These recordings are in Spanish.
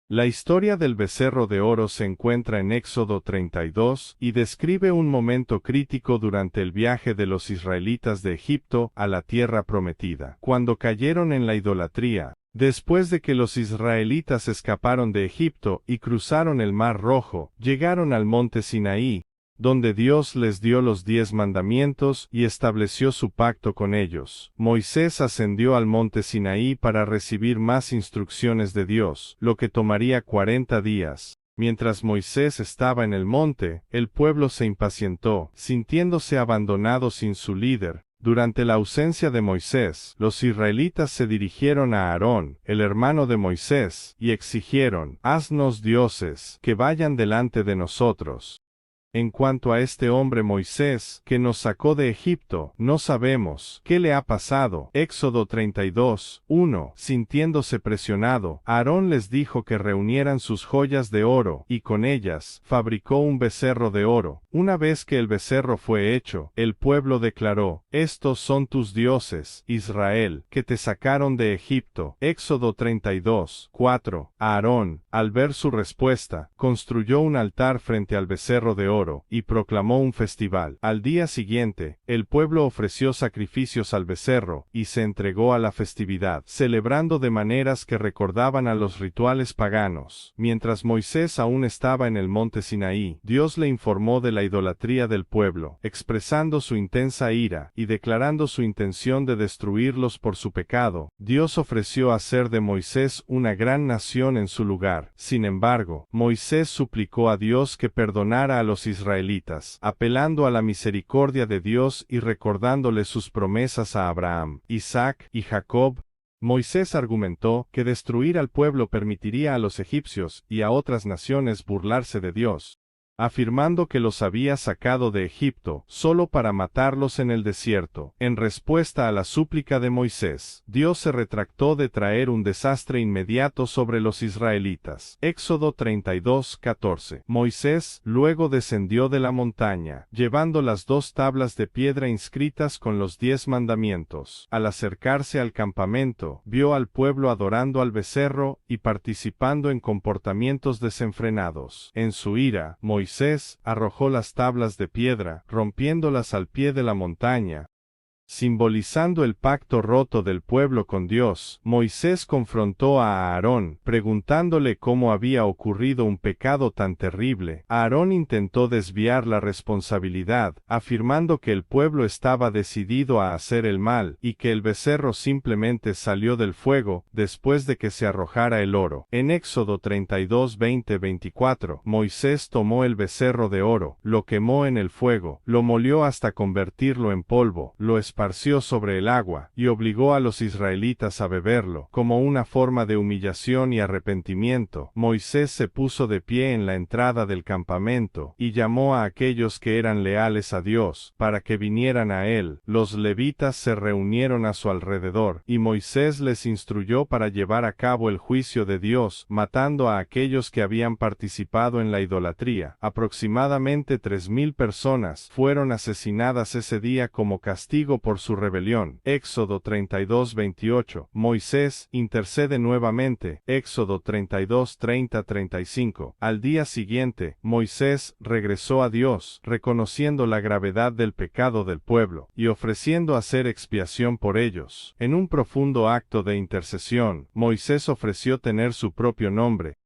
La historia del becerro de oro se encuentra en Éxodo 32 y describe un momento crítico durante el viaje de los israelitas de Egipto a la tierra prometida, cuando cayeron en la idolatría. Después de que los israelitas escaparon de Egipto y cruzaron el Mar Rojo, llegaron al monte Sinaí, donde Dios les dio los 10 mandamientos y estableció su pacto con ellos. Moisés ascendió al monte Sinaí para recibir más instrucciones de Dios, lo que tomaría 40 días. Mientras Moisés estaba en el monte, el pueblo se impacientó, sintiéndose abandonado sin su líder. Durante la ausencia de Moisés, los israelitas se dirigieron a Aarón, el hermano de Moisés, y exigieron: «Haznos dioses, que vayan delante de nosotros». En cuanto a este hombre Moisés, que nos sacó de Egipto, no sabemos qué le ha pasado. Éxodo 32, 1. Sintiéndose presionado, Aarón les dijo que reunieran sus joyas de oro, y con ellas, fabricó un becerro de oro. Una vez que el becerro fue hecho, el pueblo declaró: «Estos son tus dioses, Israel, que te sacaron de Egipto». Éxodo 32, 4. Aarón, al ver su respuesta, construyó un altar frente al becerro de oro, y proclamó un festival. Al día siguiente, el pueblo ofreció sacrificios al becerro, y se entregó a la festividad, celebrando de maneras que recordaban a los rituales paganos. Mientras Moisés aún estaba en el monte Sinaí, Dios le informó de la idolatría del pueblo, expresando su intensa ira, y declarando su intención de destruirlos por su pecado. Dios ofreció hacer de Moisés una gran nación en su lugar. Sin embargo, Moisés suplicó a Dios que perdonara a los israelitas, apelando a la misericordia de Dios y recordándole sus promesas a Abraham, Isaac y Jacob. Moisés argumentó que destruir al pueblo permitiría a los egipcios y a otras naciones burlarse de Dios, afirmando que los había sacado de Egipto solo para matarlos en el desierto. En respuesta a la súplica de Moisés, Dios se retractó de traer un desastre inmediato sobre los israelitas. Éxodo 32, 14. Moisés luego descendió de la montaña, llevando las 2 tablas de piedra inscritas con los 10 mandamientos. Al acercarse al campamento, vio al pueblo adorando al becerro y participando en comportamientos desenfrenados. En su ira, Moisés arrojó las tablas de piedra, rompiéndolas al pie de la montaña. Simbolizando el pacto roto del pueblo con Dios, Moisés confrontó a Aarón, preguntándole cómo había ocurrido un pecado tan terrible. Aarón intentó desviar la responsabilidad, afirmando que el pueblo estaba decidido a hacer el mal, y que el becerro simplemente salió del fuego, después de que se arrojara el oro. En Éxodo 32, 20-24, Moisés tomó el becerro de oro, lo quemó en el fuego, lo molió hasta convertirlo en polvo, lo esparció sobre el agua, y obligó a los israelitas a beberlo. Como una forma de humillación y arrepentimiento, Moisés se puso de pie en la entrada del campamento, y llamó a aquellos que eran leales a Dios, para que vinieran a él. Los levitas se reunieron a su alrededor, y Moisés les instruyó para llevar a cabo el juicio de Dios, matando a aquellos que habían participado en la idolatría. Aproximadamente 3,000 personas fueron asesinadas ese día como castigo por su rebelión. Éxodo 32, 28. Moisés intercede nuevamente. Éxodo 32, 30-35. Al día siguiente, Moisés regresó a Dios, reconociendo la gravedad del pecado del pueblo, y ofreciendo hacer expiación por ellos. En un profundo acto de intercesión, Moisés ofreció tener su propio nombre.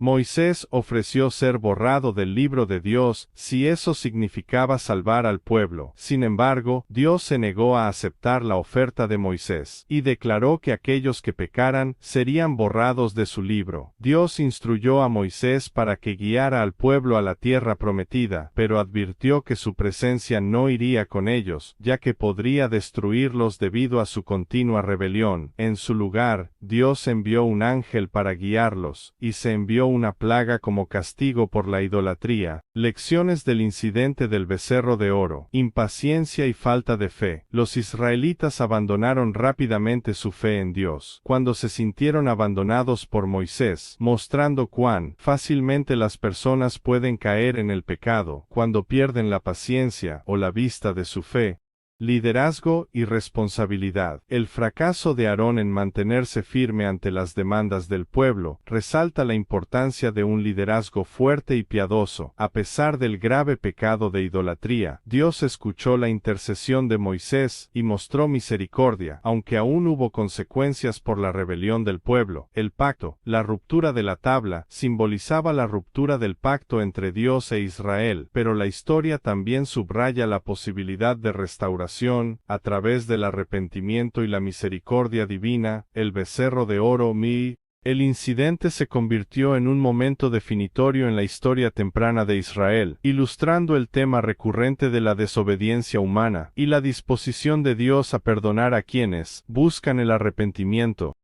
Moisés ofreció ser borrado del libro de Dios si eso significaba salvar al pueblo. Sin embargo, Dios se negó a aceptar la oferta de Moisés, y declaró que aquellos que pecaran serían borrados de su libro. Dios instruyó a Moisés para que guiara al pueblo a la tierra prometida, pero advirtió que su presencia no iría con ellos, ya que podría destruirlos debido a su continua rebelión. En su lugar, Dios envió un ángel para guiarlos, y se envió una plaga como castigo por la idolatría. Lecciones del incidente del becerro de oro. Impaciencia y falta de fe. Los israelitas abandonaron rápidamente su fe en Dios cuando se sintieron abandonados por Moisés, mostrando cuán fácilmente las personas pueden caer en el pecado cuando pierden la paciencia o la vista de su fe. Liderazgo y responsabilidad. El fracaso de Aarón en mantenerse firme ante las demandas del pueblo resalta la importancia de un liderazgo fuerte y piadoso. A pesar del grave pecado de idolatría, Dios escuchó la intercesión de Moisés y mostró misericordia, aunque aún hubo consecuencias por la rebelión del pueblo. El pacto, la ruptura de la tabla, simbolizaba la ruptura del pacto entre Dios e Israel, pero la historia también subraya la posibilidad de restauración a través del arrepentimiento y la misericordia divina. El becerro de oro El incidente se convirtió en un momento definitorio en la historia temprana de Israel, ilustrando el tema recurrente de la desobediencia humana y la disposición de Dios a perdonar a quienes buscan el arrepentimiento.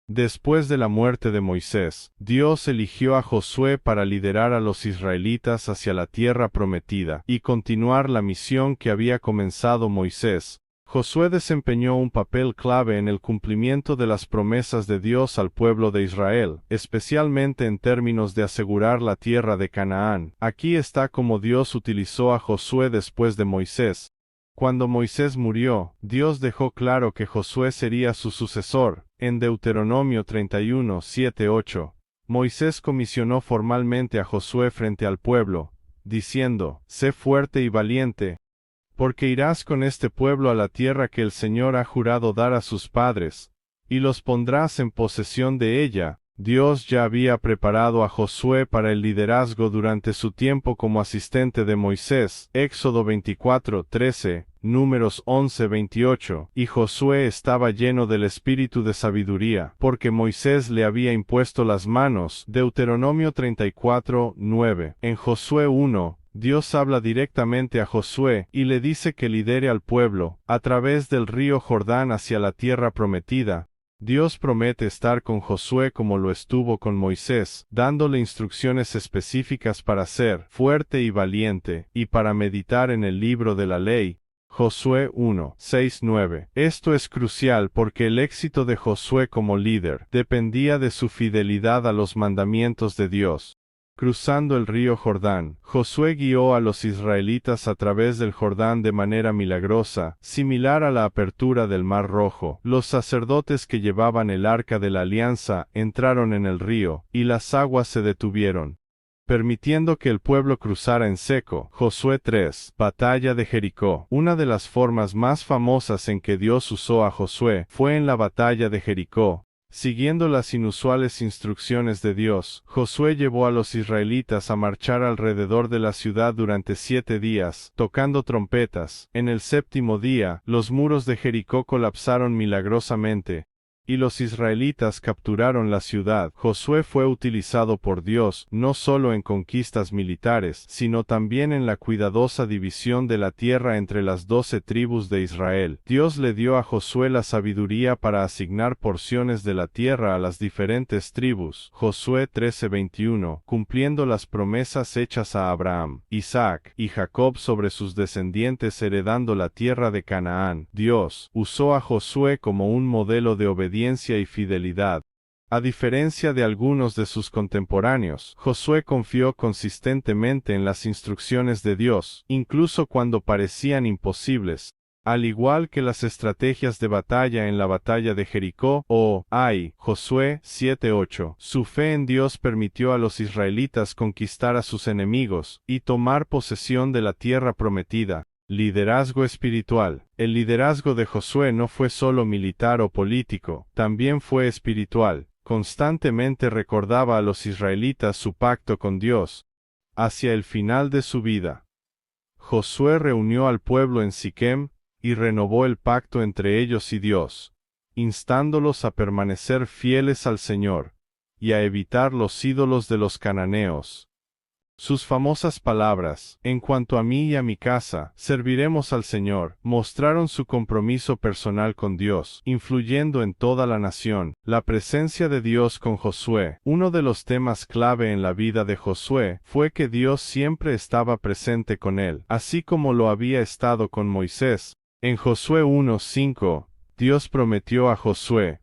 Después de la muerte de Moisés, Dios eligió a Josué para liderar a los israelitas hacia la tierra prometida y continuar la misión que había comenzado Moisés. Josué desempeñó un papel clave en el cumplimiento de las promesas de Dios al pueblo de Israel, especialmente en términos de asegurar la tierra de Canaán. Aquí está cómo Dios utilizó a Josué después de Moisés. Cuando Moisés murió, Dios dejó claro que Josué sería su sucesor. En Deuteronomio 31, 7, 8, Moisés comisionó formalmente a Josué frente al pueblo, diciendo: «Sé fuerte y valiente, porque irás con este pueblo a la tierra que el Señor ha jurado dar a sus padres, y los pondrás en posesión de ella». Dios ya había preparado a Josué para el liderazgo durante su tiempo como asistente de Moisés. Éxodo 24, 13, Números 11, 28, y Josué estaba lleno del espíritu de sabiduría, porque Moisés le había impuesto las manos. Deuteronomio 34, 9. En Josué 1, Dios habla directamente a Josué y le dice que lidere al pueblo a través del río Jordán hacia la tierra prometida. Dios promete estar con Josué como lo estuvo con Moisés, dándole instrucciones específicas para ser fuerte y valiente, y para meditar en el libro de la ley. Josué 1, 6, 9. Esto es crucial porque el éxito de Josué como líder dependía de su fidelidad a los mandamientos de Dios. Cruzando el río Jordán, Josué guió a los israelitas a través del Jordán de manera milagrosa, similar a la apertura del Mar Rojo. Los sacerdotes que llevaban el arca de la alianza entraron en el río, y las aguas se detuvieron, permitiendo que el pueblo cruzara en seco. Josué 3. Batalla de Jericó. Una de las formas más famosas en que Dios usó a Josué fue en la batalla de Jericó. Siguiendo las inusuales instrucciones de Dios, Josué llevó a los israelitas a marchar alrededor de la ciudad durante 7 días, tocando trompetas. En el séptimo día, los muros de Jericó colapsaron milagrosamente, y los israelitas capturaron la ciudad. Josué fue utilizado por Dios no solo en conquistas militares, sino también en la cuidadosa división de la tierra entre las 12 tribus de Israel. Dios le dio a Josué la sabiduría para asignar porciones de la tierra a las diferentes tribus. Josué 13:21, cumpliendo las promesas hechas a Abraham, Isaac y Jacob sobre sus descendientes heredando la tierra de Canaán. Dios usó a Josué como un modelo de obediencia y fidelidad. A diferencia de algunos de sus contemporáneos, Josué confió consistentemente en las instrucciones de Dios, incluso cuando parecían imposibles. Al igual que las estrategias de batalla en la batalla de Jericó, Josué 7:8, su fe en Dios permitió a los israelitas conquistar a sus enemigos y tomar posesión de la tierra prometida. Liderazgo espiritual. El liderazgo de Josué no fue solo militar o político, también fue espiritual. Constantemente recordaba a los israelitas su pacto con Dios. Hacia el final de su vida, Josué reunió al pueblo en Siquem y renovó el pacto entre ellos y Dios, instándolos a permanecer fieles al Señor y a evitar los ídolos de los cananeos. Sus famosas palabras, «En cuanto a mí y a mi casa, serviremos al Señor», mostraron su compromiso personal con Dios, influyendo en toda la nación. La presencia de Dios con Josué. Uno de los temas clave en la vida de Josué fue que Dios siempre estaba presente con él, así como lo había estado con Moisés. En Josué 1:5, Dios prometió a Josué: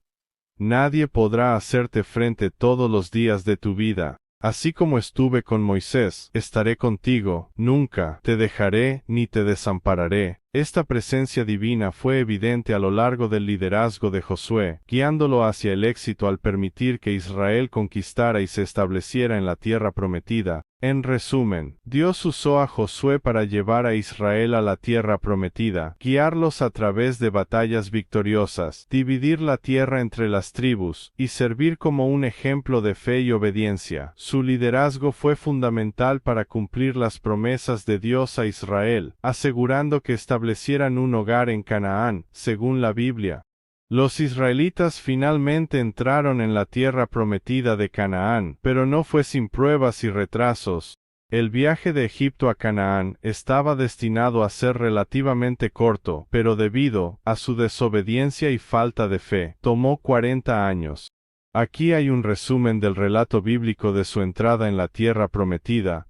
«Nadie podrá hacerte frente todos los días de tu vida. Así como estuve con Moisés, estaré contigo, nunca te dejaré ni te desampararé. Esta presencia divina fue evidente a lo largo del liderazgo de Josué, guiándolo hacia el éxito al permitir que Israel conquistara y se estableciera en la tierra prometida. En resumen, Dios usó a Josué para llevar a Israel a la tierra prometida, guiarlos a través de batallas victoriosas, dividir la tierra entre las tribus, y servir como un ejemplo de fe y obediencia. Su liderazgo fue fundamental para cumplir las promesas de Dios a Israel, asegurando que establecieran un hogar en Canaán, según la Biblia. Los israelitas finalmente entraron en la tierra prometida de Canaán, pero no fue sin pruebas y retrasos. El viaje de Egipto a Canaán estaba destinado a ser relativamente corto, pero debido a su desobediencia y falta de fe, tomó 40 años. Aquí hay un resumen del relato bíblico de su entrada en la tierra prometida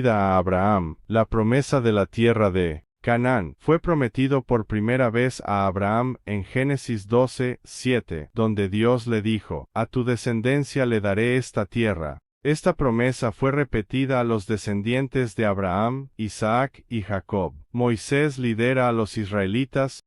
a Abraham. La promesa de la tierra de Canaán fue prometido por primera vez a Abraham en Génesis 12:7, donde Dios le dijo: a tu descendencia le daré esta tierra. Esta promesa fue repetida a los descendientes de Abraham, Isaac y Jacob. Moisés lidera a los israelitas.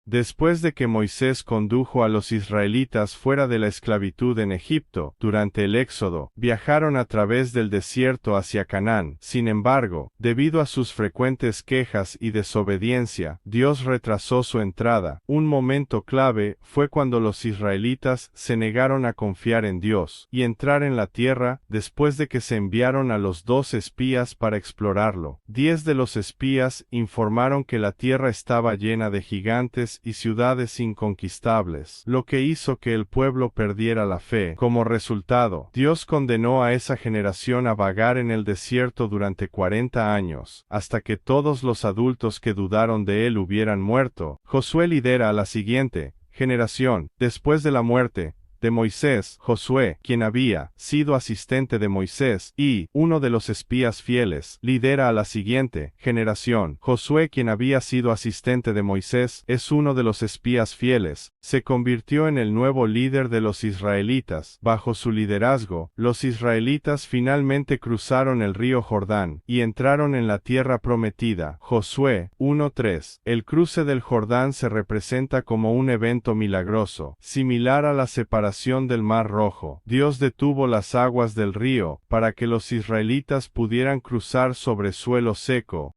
Después de que Moisés condujo a los israelitas fuera de la esclavitud en Egipto, durante el Éxodo, viajaron a través del desierto hacia Canaán. Sin embargo, debido a sus frecuentes quejas y desobediencia, Dios retrasó su entrada. Un momento clave fue cuando los israelitas se negaron a confiar en Dios y entrar en la tierra, después de que se enviaron a los 2 espías para explorarlo. 10 de los espías informaron que la tierra estaba llena de gigantes y ciudades inconquistables, lo que hizo que el pueblo perdiera la fe. Como resultado, Dios condenó a esa generación a vagar en el desierto durante 40 años, hasta que todos los adultos que dudaron de él hubieran muerto. Josué lidera a la siguiente generación. Después de la muerte de Moisés, Josué, quien había sido asistente de Moisés y uno de los espías fieles, lidera a la siguiente generación. Josué, quien había sido asistente de Moisés, es uno de los espías fieles. Se convirtió en el nuevo líder de los israelitas. Bajo su liderazgo, los israelitas finalmente cruzaron el río Jordán y entraron en la tierra prometida. Josué 1:3. El cruce del Jordán se representa como un evento milagroso, similar a la separación del Mar Rojo. Dios detuvo las aguas del río para que los israelitas pudieran cruzar sobre suelo seco.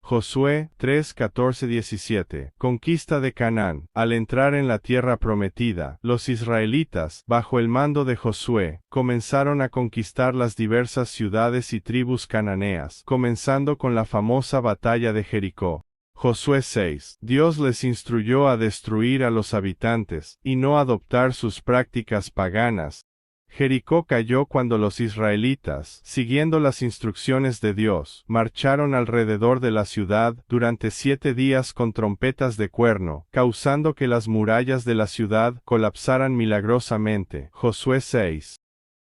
Josué 3:14-17. Conquista de Canaán. Al entrar en la tierra prometida, los israelitas, bajo el mando de Josué, comenzaron a conquistar las diversas ciudades y tribus cananeas, comenzando con la famosa batalla de Jericó. Josué 6. Dios les instruyó a destruir a los habitantes, y no adoptar sus prácticas paganas. Jericó cayó cuando los israelitas, siguiendo las instrucciones de Dios, marcharon alrededor de la ciudad durante 7 días con trompetas de cuerno, causando que las murallas de la ciudad colapsaran milagrosamente. Josué 6.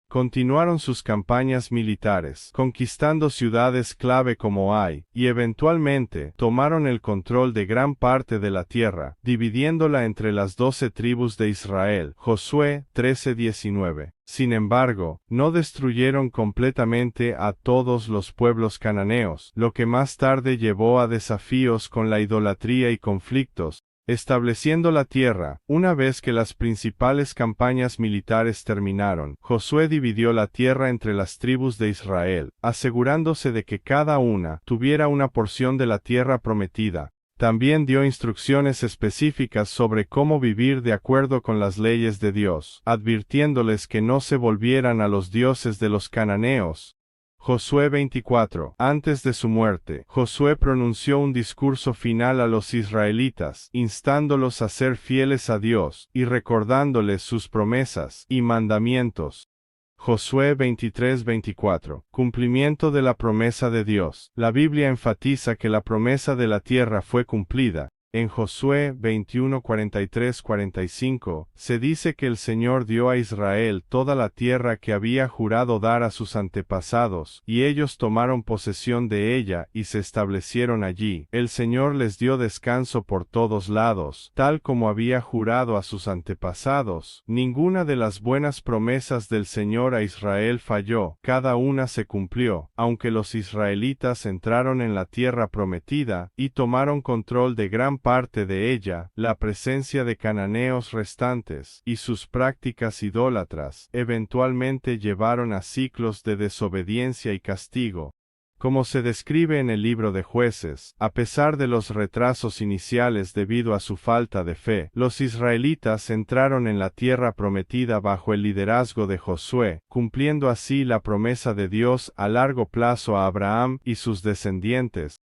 Continuaron sus campañas militares, conquistando ciudades clave como Ai, y eventualmente tomaron el control de gran parte de la tierra, dividiéndola entre las 12 tribus de Israel. Josué 13:19. Sin embargo, no destruyeron completamente a todos los pueblos cananeos, lo que más tarde llevó a desafíos con la idolatría y conflictos. Estableciendo la tierra. Una vez que las principales campañas militares terminaron, Josué dividió la tierra entre las tribus de Israel, asegurándose de que cada una tuviera una porción de la tierra prometida. También dio instrucciones específicas sobre cómo vivir de acuerdo con las leyes de Dios, advirtiéndoles que no se volvieran a los dioses de los cananeos. Josué 24. Antes de su muerte, Josué pronunció un discurso final a los israelitas, instándolos a ser fieles a Dios, y recordándoles sus promesas y mandamientos. Josué 23:24. Cumplimiento de la promesa de Dios. La Biblia enfatiza que la promesa de la tierra fue cumplida. En Josué 21:43-45, se dice que el Señor dio a Israel toda la tierra que había jurado dar a sus antepasados, y ellos tomaron posesión de ella y se establecieron allí. El Señor les dio descanso por todos lados, tal como había jurado a sus antepasados. Ninguna de las buenas promesas del Señor a Israel falló, cada una se cumplió, aunque los israelitas entraron en la tierra prometida y tomaron control de gran parte de ella. La presencia de cananeos restantes y sus prácticas idólatras eventualmente llevaron a ciclos de desobediencia y castigo. Como se describe en el libro de Jueces, a pesar de los retrasos iniciales debido a su falta de fe, los israelitas entraron en la tierra prometida bajo el liderazgo de Josué, cumpliendo así la promesa de Dios a largo plazo a Abraham y sus descendientes.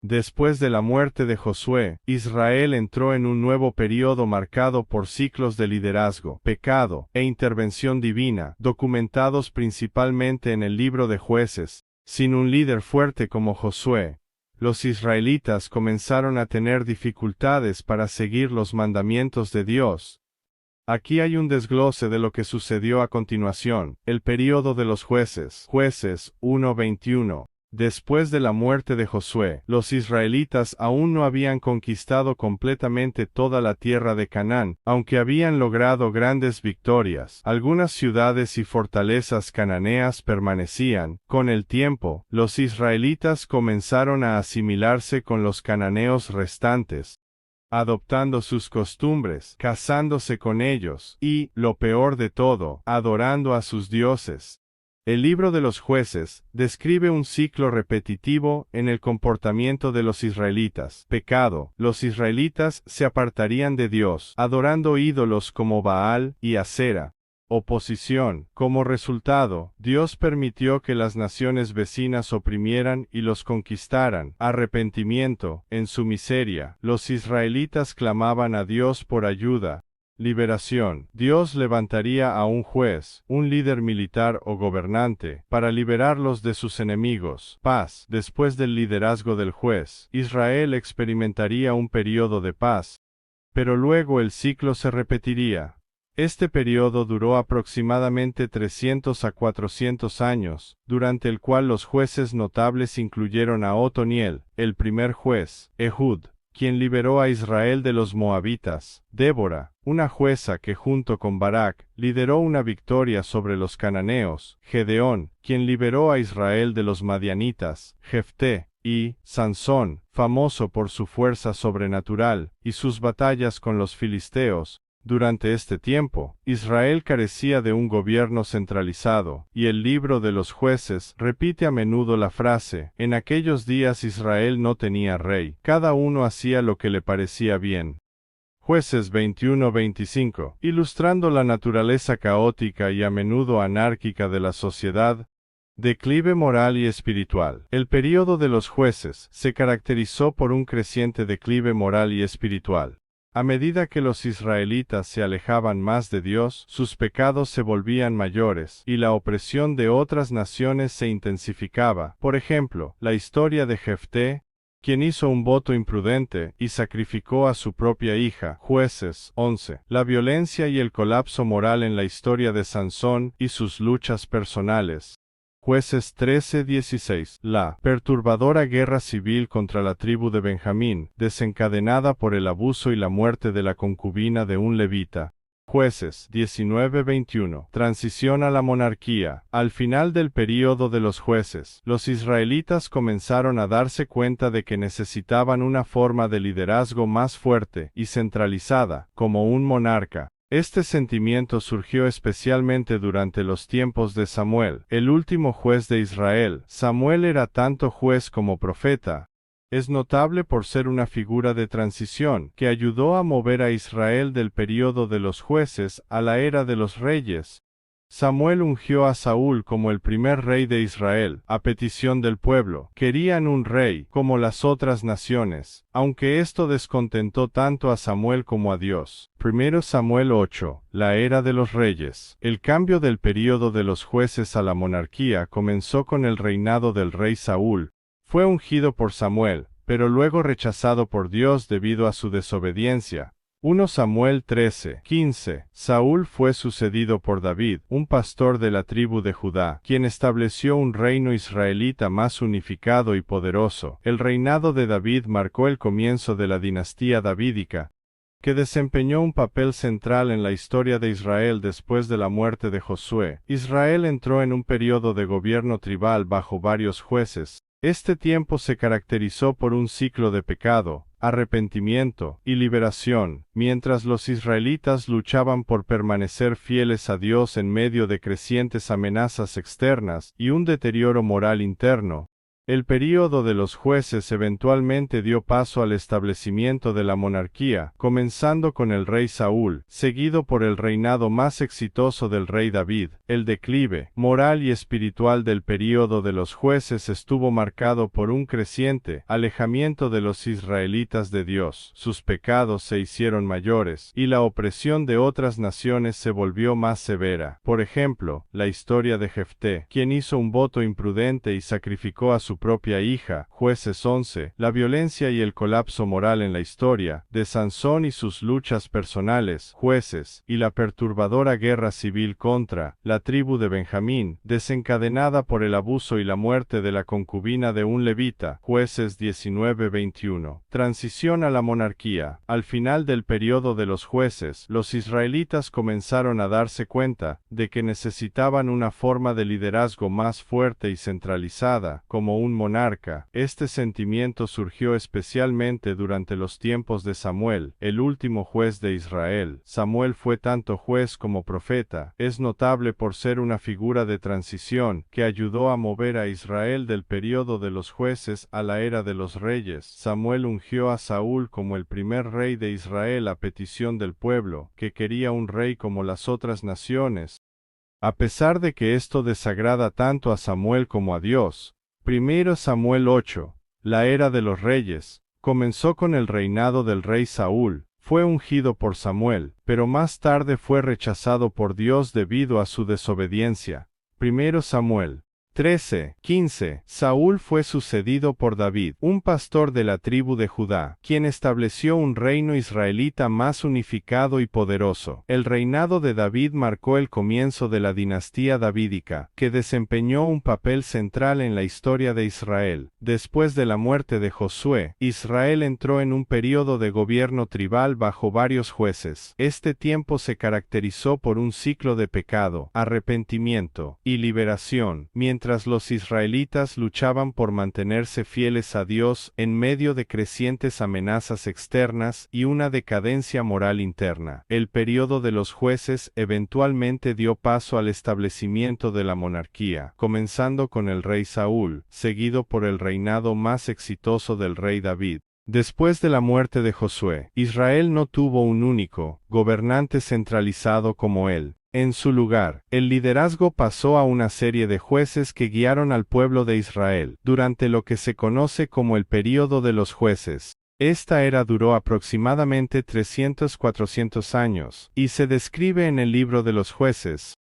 Después de la muerte de Josué, Israel entró en un nuevo período marcado por ciclos de liderazgo, pecado e intervención divina, documentados principalmente en el libro de Jueces. Sin un líder fuerte como Josué, los israelitas comenzaron a tener dificultades para seguir los mandamientos de Dios. Aquí hay un desglose de lo que sucedió a continuación. El período de los jueces. Jueces 1:21. Después de la muerte de Josué, los israelitas aún no habían conquistado completamente toda la tierra de Canaán, aunque habían logrado grandes victorias. Algunas ciudades y fortalezas cananeas permanecían. Con el tiempo, los israelitas comenzaron a asimilarse con los cananeos restantes, adoptando sus costumbres, casándose con ellos y, lo peor de todo, adorando a sus dioses. El libro de los Jueces describe un ciclo repetitivo en el comportamiento de los israelitas. Pecado. Los israelitas se apartarían de Dios, adorando ídolos como Baal y Asera. Oposición. Como resultado, Dios permitió que las naciones vecinas oprimieran y los conquistaran. Arrepentimiento. En su miseria, los israelitas clamaban a Dios por ayuda. Liberación. Dios levantaría a un juez, un líder militar o gobernante, para liberarlos de sus enemigos. Paz. Después del liderazgo del juez, Israel experimentaría un periodo de paz. Pero luego el ciclo se repetiría. Este periodo duró aproximadamente 300 a 400 años, durante el cual los jueces notables incluyeron a Otoniel, el primer juez, Ehud, quien liberó a Israel de los moabitas, Débora, una jueza que junto con Barak, lideró una victoria sobre los cananeos, Gedeón, quien liberó a Israel de los madianitas, Jefté, y Sansón, famoso por su fuerza sobrenatural, y sus batallas con los filisteos. Durante este tiempo, Israel carecía de un gobierno centralizado, y el libro de los jueces repite a menudo la frase, en aquellos días Israel no tenía rey, cada uno hacía lo que le parecía bien. Jueces 21-25, ilustrando la naturaleza caótica y a menudo anárquica de la sociedad. Declive moral y espiritual. El período de los jueces se caracterizó por un creciente declive moral y espiritual. A medida que los israelitas se alejaban más de Dios, sus pecados se volvían mayores, y la opresión de otras naciones se intensificaba. Por ejemplo, la historia de Jefté, quien hizo un voto imprudente y sacrificó a su propia hija. Jueces 11. La violencia y el colapso moral en la historia de Sansón y sus luchas personales. Jueces 13-16. La perturbadora guerra civil contra la tribu de Benjamín, desencadenada por el abuso y la muerte de la concubina de un levita. Jueces 19-21. Transición a la monarquía. Al final del período de los jueces, los israelitas comenzaron a darse cuenta de que necesitaban una forma de liderazgo más fuerte y centralizada, como un monarca. Este sentimiento surgió especialmente durante los tiempos de Samuel, el último juez de Israel. Samuel era tanto juez como profeta. Es notable por ser una figura de transición que ayudó a mover a Israel del período de los jueces a la era de los reyes. Samuel ungió a Saúl como el primer rey de Israel, a petición del pueblo. Querían un rey, como las otras naciones, aunque esto descontentó tanto a Samuel como a Dios. 1 Samuel 8. La era de los reyes. El cambio del período de los jueces a la monarquía comenzó con el reinado del rey Saúl. Fue ungido por Samuel, pero luego rechazado por Dios debido a su desobediencia. 1 Samuel 13:15. Saúl fue sucedido por David, un pastor de la tribu de Judá, quien estableció un reino israelita más unificado y poderoso. El reinado de David marcó el comienzo de la dinastía davídica, que desempeñó un papel central en la historia de Israel después de la muerte de Josué. Israel entró en un periodo de gobierno tribal bajo varios jueces. Este tiempo se caracterizó por un ciclo de pecado, arrepentimiento y liberación, mientras los israelitas luchaban por permanecer fieles a Dios en medio de crecientes amenazas externas y un deterioro moral interno. El período de los jueces eventualmente dio paso al establecimiento de la monarquía, comenzando con el rey Saúl, seguido por el reinado más exitoso del rey David. El declive moral y espiritual del período de los jueces estuvo marcado por un creciente alejamiento de los israelitas de Dios. Sus pecados se hicieron mayores, y la opresión de otras naciones se volvió más severa. Por ejemplo, la historia de Jefté, quien hizo un voto imprudente y sacrificó a su propia hija, Jueces 11, la violencia y el colapso moral en la historia de Sansón y sus luchas personales, Jueces, y la perturbadora guerra civil contra la tribu de Benjamín, desencadenada por el abuso y la muerte de la concubina de un levita, Jueces 19:21. Transición a la monarquía. Al final del periodo de los jueces, los israelitas comenzaron a darse cuenta de que necesitaban una forma de liderazgo más fuerte y centralizada, como un monarca. Este sentimiento surgió especialmente durante los tiempos de Samuel, el último juez de Israel. Samuel fue tanto juez como profeta. Es notable por ser una figura de transición que ayudó a mover a Israel del período de los jueces a la era de los reyes. Samuel ungió a Saúl como el primer rey de Israel a petición del pueblo, que quería un rey como las otras naciones. A pesar de que esto desagrada tanto a Samuel como a Dios, 1 Samuel 8, la era de los reyes, comenzó con el reinado del rey Saúl. Fue ungido por Samuel, pero más tarde fue rechazado por Dios debido a su desobediencia. 1 Samuel 13:15. Saúl fue sucedido por David, un pastor de la tribu de Judá, quien estableció un reino israelita más unificado y poderoso. El reinado de David marcó el comienzo de la dinastía davídica, que desempeñó un papel central en la historia de Israel. Después de la muerte de Josué, Israel entró en un período de gobierno tribal bajo varios jueces. Este tiempo se caracterizó por un ciclo de pecado, arrepentimiento y liberación, mientras los israelitas luchaban por mantenerse fieles a Dios en medio de crecientes amenazas externas y una decadencia moral interna. El período de los jueces eventualmente dio paso al establecimiento de la monarquía, comenzando con el rey Saúl, seguido por el reinado más exitoso del rey David. Después de la muerte de Josué, Israel no tuvo un único gobernante centralizado como él. En su lugar, el liderazgo pasó a una serie de jueces que guiaron al pueblo de Israel, durante lo que se conoce como el período de los jueces. Esta era duró aproximadamente 300-400 años, y se describe en el libro de los jueces.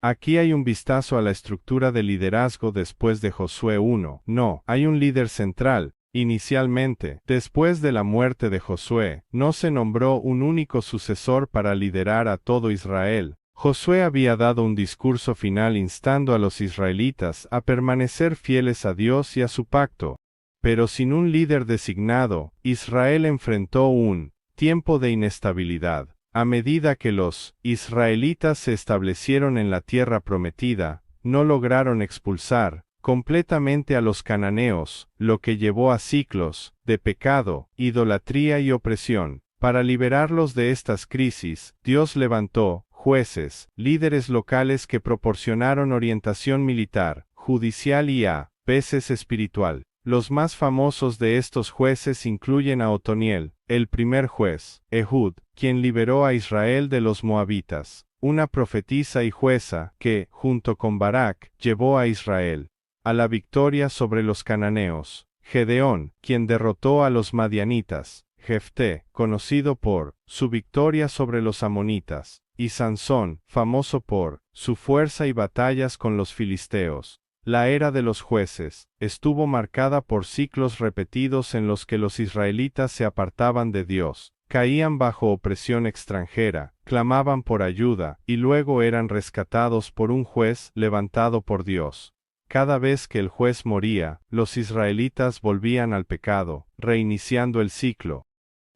Aquí hay un vistazo a la estructura de liderazgo después de Josué 1. No, hay un líder central. Inicialmente, después de la muerte de Josué, no se nombró un único sucesor para liderar a todo Israel. Josué había dado un discurso final instando a los israelitas a permanecer fieles a Dios y a su pacto. Pero sin un líder designado, Israel enfrentó un tiempo de inestabilidad. A medida que los israelitas se establecieron en la tierra prometida, no lograron expulsar completamente a los cananeos, lo que llevó a ciclos de pecado, idolatría y opresión. Para liberarlos de estas crisis, Dios levantó jueces, líderes locales que proporcionaron orientación militar, judicial y a veces espiritual. Los más famosos de estos jueces incluyen a Otoniel, el primer juez, Ehud, quien liberó a Israel de los moabitas, una profetisa y jueza que, junto con Barak, llevó a Israel a la victoria sobre los cananeos, Gedeón, quien derrotó a los madianitas, Jefté, conocido por su victoria sobre los amonitas, y Sansón, famoso por su fuerza y batallas con los filisteos. La era de los jueces estuvo marcada por ciclos repetidos en los que los israelitas se apartaban de Dios, caían bajo opresión extranjera, clamaban por ayuda, y luego eran rescatados por un juez levantado por Dios. Cada vez que el juez moría, los israelitas volvían al pecado, reiniciando el ciclo.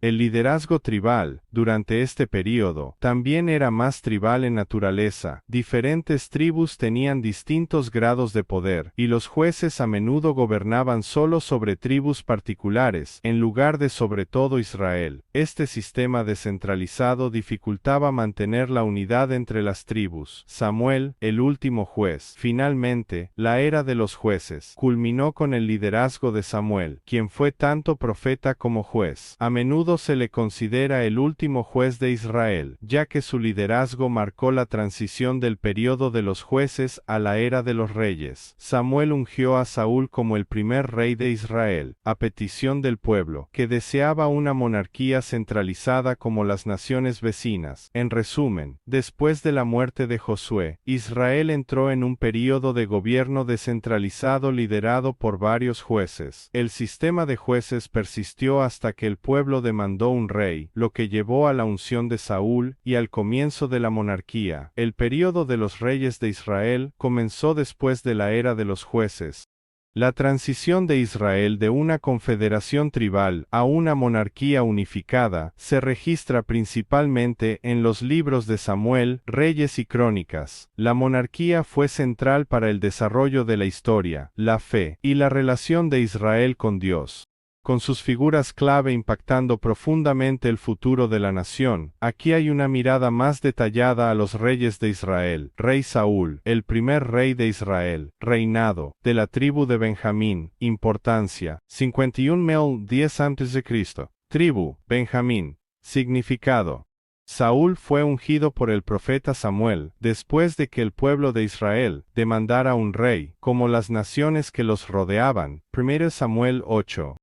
El liderazgo tribal, durante este período, también era más tribal en naturaleza. Diferentes tribus tenían distintos grados de poder, y los jueces a menudo gobernaban solo sobre tribus particulares, en lugar de sobre todo Israel. Este sistema descentralizado dificultaba mantener la unidad entre las tribus. Samuel, el último juez. Finalmente, la era de los jueces culminó con el liderazgo de Samuel, quien fue tanto profeta como juez. A menudo se le considera el último juez de Israel, ya que su liderazgo marcó la transición del período de los jueces a la era de los reyes. Samuel ungió a Saúl como el primer rey de Israel, a petición del pueblo, que deseaba una monarquía centralizada como las naciones vecinas. En resumen, después de la muerte de Josué, Israel entró en un período de gobierno descentralizado liderado por varios jueces. El sistema de jueces persistió hasta que el pueblo demandó un rey, lo que llevó a la unción de Saúl y al comienzo de la monarquía. El período de los reyes de Israel comenzó después de la era de los jueces. La transición de Israel de una confederación tribal a una monarquía unificada se registra principalmente en los libros de Samuel, Reyes y Crónicas. La monarquía fue central para el desarrollo de la historia, la fe y la relación de Israel con Dios, con sus figuras clave impactando profundamente el futuro de la nación. Aquí hay una mirada más detallada a los reyes de Israel. Rey Saúl, el primer rey de Israel, reinado, de la tribu de Benjamín, importancia, 51.010 a.C. Tribu, Benjamín, significado. Saúl fue ungido por el profeta Samuel, después de que el pueblo de Israel demandara un rey, como las naciones que los rodeaban. 1 Samuel 8.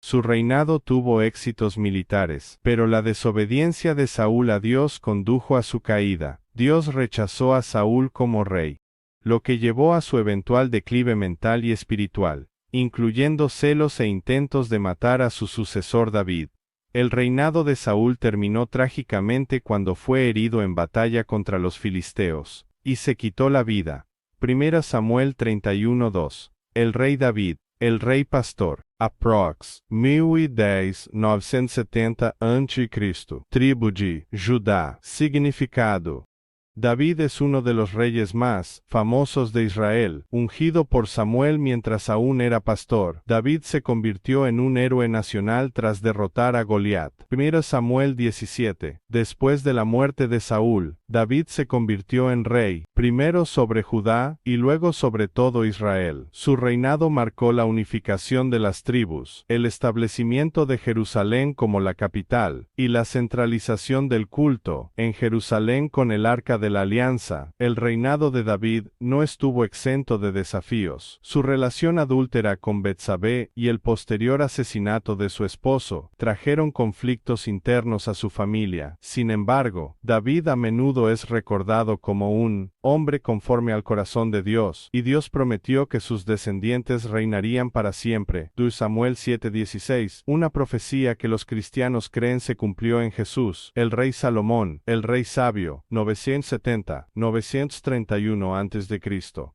Su reinado tuvo éxitos militares, pero la desobediencia de Saúl a Dios condujo a su caída. Dios rechazó a Saúl como rey, lo que llevó a su eventual declive mental y espiritual, incluyendo celos e intentos de matar a su sucesor David. El reinado de Saúl terminó trágicamente cuando fue herido en batalla contra los filisteos, y se quitó la vida. 1 Samuel 31:2. El rey David, el rey pastor, aprox. 1010-970 a.C. Tribo de Judá. Significado. David es uno de los reyes más famosos de Israel, ungido por Samuel mientras aún era pastor. David se convirtió en un héroe nacional tras derrotar a Goliat. 1 Samuel 17. Después de la muerte de Saúl, David se convirtió en rey, primero sobre Judá y luego sobre todo Israel. Su reinado marcó la unificación de las tribus, el establecimiento de Jerusalén como la capital, y la centralización del culto en Jerusalén con el Arca de la Alianza. El reinado de David no estuvo exento de desafíos. Su relación adúltera con Betsabé y el posterior asesinato de su esposo trajeron conflictos internos a su familia. Sin embargo, David a menudo es recordado como un hombre conforme al corazón de Dios, y Dios prometió que sus descendientes reinarían para siempre. 2 Samuel 7:16, una profecía que los cristianos creen se cumplió en Jesús. El rey Salomón, el rey sabio, 931 a.C.,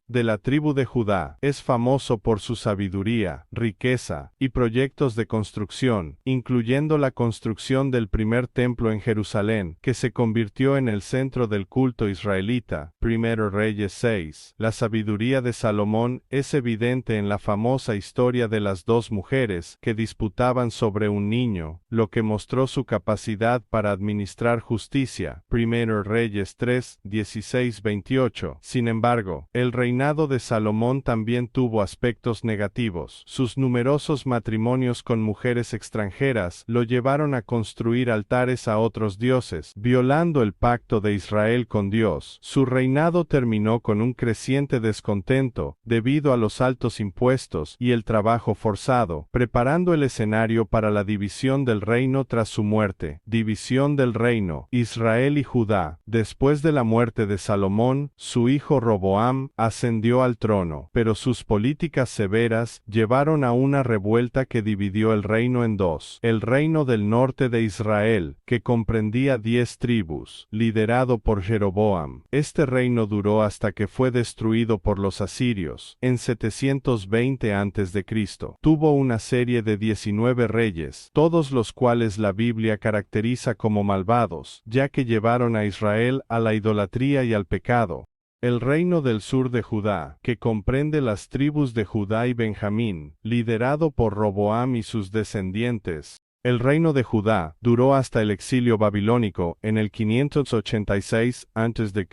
de la tribu de Judá, es famoso por su sabiduría, riqueza y proyectos de construcción, incluyendo la construcción del primer templo en Jerusalén, que se convirtió en el centro del culto israelita. 1 Reyes 6. La sabiduría de Salomón es evidente en la famosa historia de las dos mujeres que disputaban sobre un niño, lo que mostró su capacidad para administrar justicia. 1 Reyes 3, 16-28. Sin embargo, el reinado de Salomón también tuvo aspectos negativos. Sus numerosos matrimonios con mujeres extranjeras lo llevaron a construir altares a otros dioses, violando el pacto de Israel con Dios. Su reinado reinado terminó con un creciente descontento, debido a los altos impuestos y el trabajo forzado, preparando el escenario para la división del reino tras su muerte. División del reino, Israel y Judá. Después de la muerte de Salomón, su hijo Roboam ascendió al trono, pero sus políticas severas llevaron a una revuelta que dividió el reino en dos. El reino del norte de Israel, que comprendía 10 tribus, liderado por Jeroboam. Este reino duró hasta que fue destruido por los asirios, en 720 a.C. Tuvo una serie de 19 reyes, todos los cuales la Biblia caracteriza como malvados, ya que llevaron a Israel a la idolatría y al pecado. El reino del sur de Judá, que comprende las tribus de Judá y Benjamín, liderado por Roboam y sus descendientes. El reino de Judá duró hasta el exilio babilónico en el 586 a.C.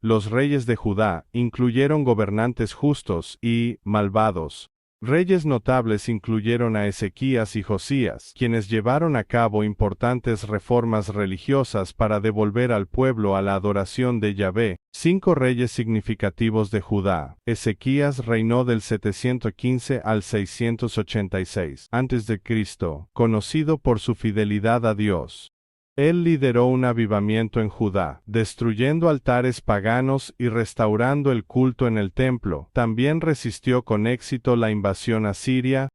Los reyes de Judá incluyeron gobernantes justos y malvados. Reyes notables incluyeron a Ezequías y Josías, quienes llevaron a cabo importantes reformas religiosas para devolver al pueblo a la adoración de Yahvé. 5 reyes significativos de Judá. Ezequías reinó del 715 al 686 a.C., conocido por su fidelidad a Dios. Él lideró un avivamiento en Judá, destruyendo altares paganos y restaurando el culto en el templo. También resistió con éxito la invasión asiria,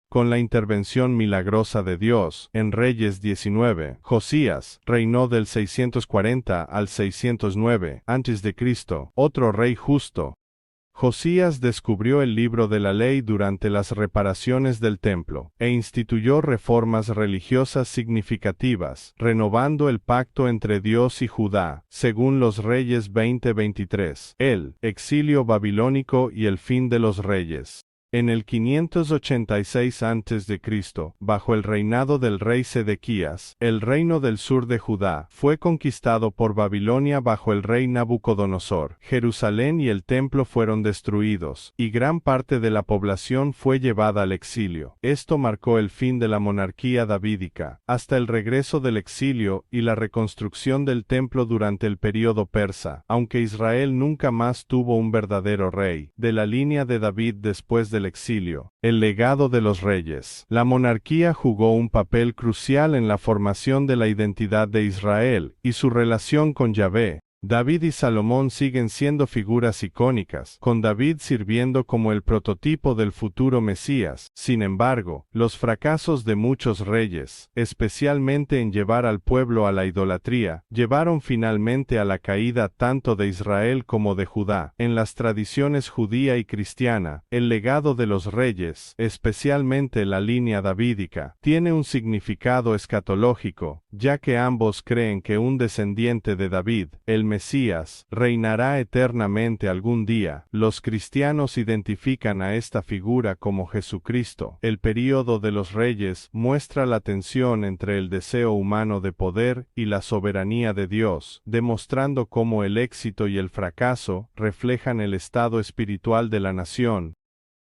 con la intervención milagrosa de Dios. En Reyes 19, Josías reinó del 640 al 609 a.C., otro rey justo. Josías descubrió el libro de la ley durante las reparaciones del templo, e instituyó reformas religiosas significativas, renovando el pacto entre Dios y Judá, según los Reyes 20:23. El exilio babilónico y el fin de los reyes. En el 586 a.C., bajo el reinado del rey Sedequías, el reino del sur de Judá fue conquistado por Babilonia bajo el rey Nabucodonosor. Jerusalén y el templo fueron destruidos, y gran parte de la población fue llevada al exilio. Esto marcó el fin de la monarquía davídica, hasta el regreso del exilio y la reconstrucción del templo durante el período persa, aunque Israel nunca más tuvo un verdadero rey de la línea de David después del exilio. El legado de los reyes. La monarquía jugó un papel crucial en la formación de la identidad de Israel y su relación con Yahvé. David y Salomón siguen siendo figuras icónicas, con David sirviendo como el prototipo del futuro Mesías. Sin embargo, los fracasos de muchos reyes, especialmente en llevar al pueblo a la idolatría, llevaron finalmente a la caída tanto de Israel como de Judá. En las tradiciones judía y cristiana, el legado de los reyes, especialmente la línea davídica, tiene un significado escatológico, ya que ambos creen que un descendiente de David, el Mesías, reinará eternamente algún día. Los cristianos identifican a esta figura como Jesucristo. El período de los reyes muestra la tensión entre el deseo humano de poder y la soberanía de Dios, demostrando cómo el éxito y el fracaso reflejan el estado espiritual de la nación.